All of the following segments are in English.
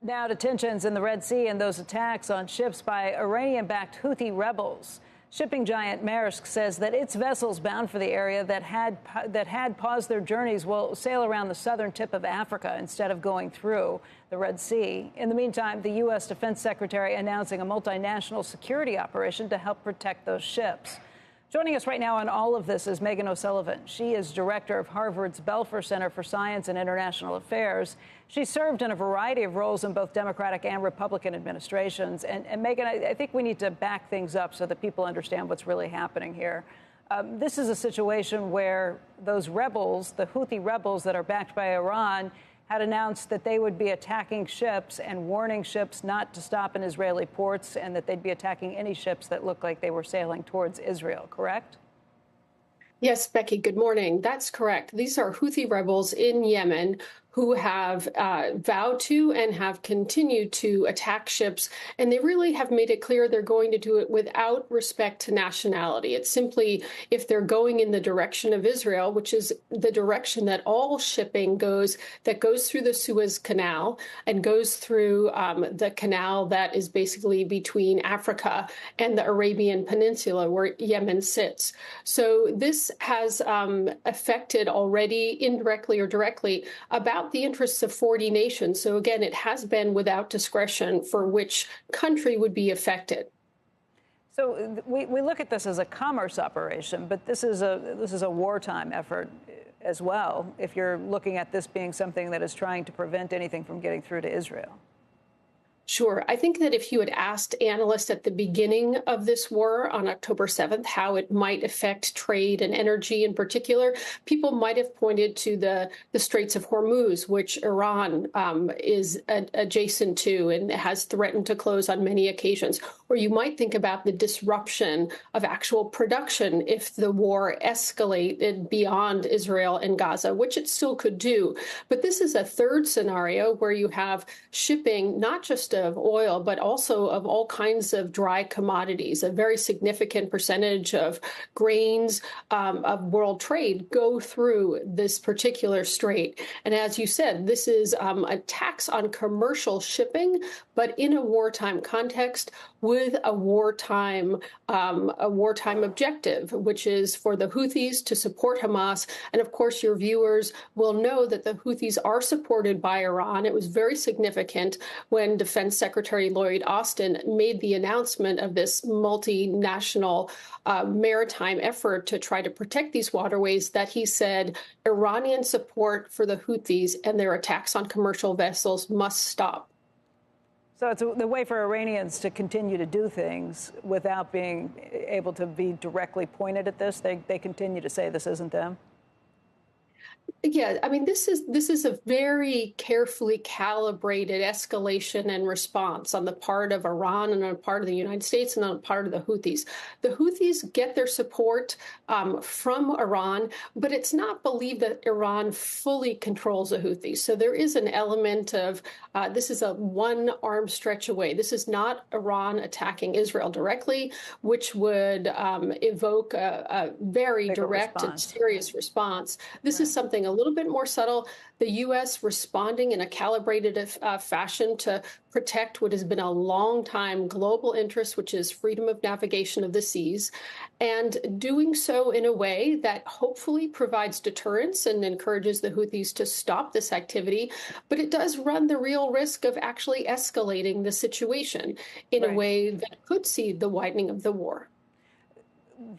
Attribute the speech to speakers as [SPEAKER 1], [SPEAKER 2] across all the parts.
[SPEAKER 1] Now to tensions in the Red Sea and those attacks on ships by Iranian-backed Houthi rebels. Shipping giant Maersk says that its vessels bound for the area that had paused their journeys will sail around the southern tip of Africa instead of going through the Red Sea. In the meantime, the U.S. Defense Secretary announcing a multinational security operation to help protect those ships. Joining us right now on all of this is Meghan O'Sullivan. She is director of Harvard's Belfer Center for Science and International Affairs. She served in a variety of roles in both Democratic and Republican administrations. And Meghan, I think we need to back things up so that people understand what's really happening here. This is a situation where those rebels, the Houthi rebels that are backed by Iran, had announced that they would be attacking ships and warning ships not to stop in Israeli ports and that they'd be attacking any ships that looked like they were sailing towards Israel, correct?
[SPEAKER 2] Yes, Becky, good morning. That's correct. These are Houthi rebels in Yemen who have vowed to and have continued to attack ships. And they really have made it clear they're going to do it without respect to nationality. It's simply if they're going in the direction of Israel, which is the direction that all shipping goes, that goes through the Suez Canal and goes through the canal that is basically between Africa and the Arabian Peninsula where Yemen sits. So this has affected already, indirectly or directly, about the interests of 40 nations. So again, it has been without discretion for which country would be affected.
[SPEAKER 1] So we look at this as a commerce operation, but this is a wartime effort as well, if you're looking at this being something that is trying to prevent anything from getting through to Israel.
[SPEAKER 2] Sure. I think that if you had asked analysts at the beginning of this war on October 7th how it might affect trade and energy in particular, people might have pointed to the Straits of Hormuz, which Iran is adjacent to and has threatened to close on many occasions. Or you might think about the disruption of actual production if the war escalated beyond Israel and Gaza, which it still could do. But this is a third scenario where you have shipping, not just of oil, but also of all kinds of dry commodities. A very significant percentage of grains of world trade go through this particular strait. And as you said, this is a tax on commercial shipping, but in a wartime context with a wartime objective, which is for the Houthis to support Hamas. And of course, your viewers will know that the Houthis are supported by Iran. It was very significant when Defense Secretary Lloyd Austin made the announcement of this multinational maritime effort to try to protect these waterways that he said Iranian support for the Houthis and their attacks on commercial vessels must stop.
[SPEAKER 1] So it's the way for Iranians to continue to do things without being able to be directly pointed at this. They continue to say this isn't them.
[SPEAKER 2] Yeah, I mean, this is a very carefully calibrated escalation and response on the part of Iran and on the part of the United States and on the part of the Houthis. The Houthis get their support from Iran, but it's not believed that Iran fully controls the Houthis. So there is an element of this is a one arm stretch away. This is not Iran attacking Israel directly, which would evoke a very direct and serious response. This is something a little bit more subtle. The U.S. responding in a calibrated fashion to protect what has been a long time global interest, which is freedom of navigation of the seas, and doing so in a way that hopefully provides deterrence and encourages the Houthis to stop this activity. But it does run the real risk of actually escalating the situation in a way that could see the widening of the war.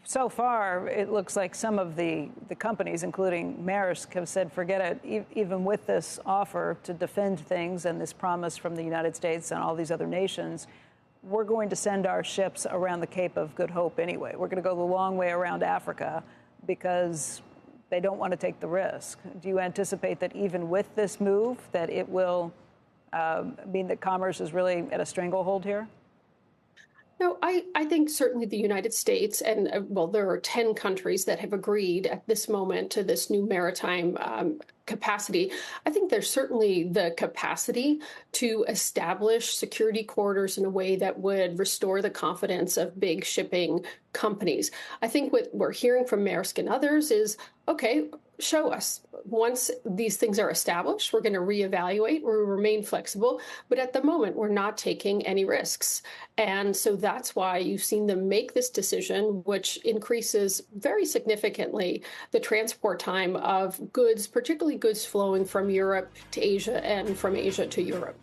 [SPEAKER 1] So far, it looks like some of the companies, including Maersk, have said, forget it, even with this offer to defend things and this promise from the United States and all these other nations, we're going to send our ships around the Cape of Good Hope anyway. We're going to go the long way around Africa because they don't want to take the risk. Do you anticipate that even with this move, that it will mean that commerce is really at a stranglehold here?
[SPEAKER 2] No, I think certainly the United States and, well, there are 10 countries that have agreed at this moment to this new maritime capacity. I think there's certainly the capacity to establish security corridors in a way that would restore the confidence of big shipping companies. I think what we're hearing from Maersk and others is, okay, show us. Once these things are established, we're going to reevaluate, we remain flexible, but at the moment, we're not taking any risks. And so that's why you've seen them make this decision, which increases very significantly the transport time of goods, particularly goods flowing from Europe to Asia and from Asia to Europe.